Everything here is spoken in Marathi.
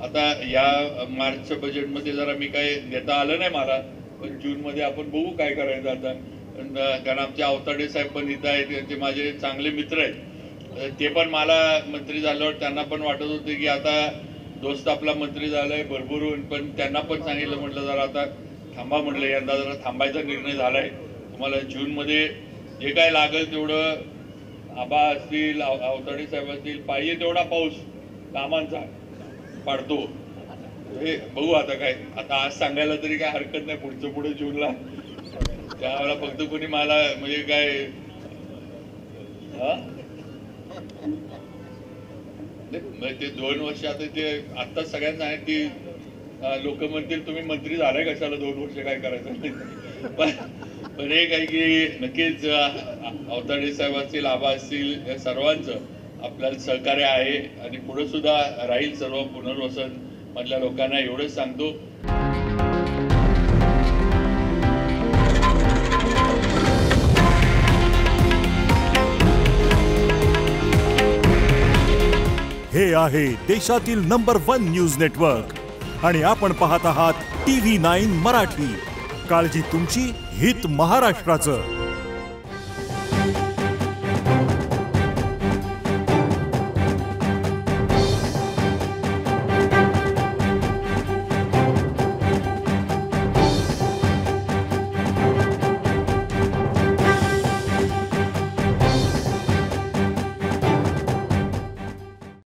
आता या मार्चच्या बजेटमध्ये जरा मी काय देता आलं नाही मला, पण जूनमध्ये आपण बघू काय करायचं आता. कारण आमचे अवताडे साहेब पण इथं आहेत, ते माझे चांगले मित्र आहेत. ते पण मला मंत्री झाल्यावर त्यांना पण वाटत होते की आता दोस्त आपला मंत्री झालाय भरभरून, पण त्यांना पण सांगितलं, म्हटलं जरा आता थांबा, म्हटलं यंदा जरा थांबायचा निर्णय झालाय. तुम्हाला जूनमध्ये जे काय लागेल तेवढं आबा असतील, अवताडे साहेब असतील, पाहिजे तेवढा पाऊस कामांचा पाडतो. हे बघू आता काय. आता आज सांगायला तरी काय हरकत नाही, पुढे जूनला त्यावेळेला फक्त कोणी मला म्हणजे काय ते 2 वर्ष आता ते आत्ताच सगळ्यांना आहे की लोक म्हणतील तुम्ही मंत्री झालाय कशाला 2 वर्ष काय करायचं. पण हे काय की नक्कीच अवताडे साहेब असतील, आबा असतील, या सर्वांचं आपल्याला सहकार्य आहे आणि पुढे सुद्धा राहील. सर्व पुनर्वसन मधल्या लोकांना एवढंच सांगतो. हे आहे देशातील नंबर 1 न्यूज नेटवर्क आणि आपण पाहत आहात TV9 मराठी. काळजी तुमची, हित महाराष्ट्राचं.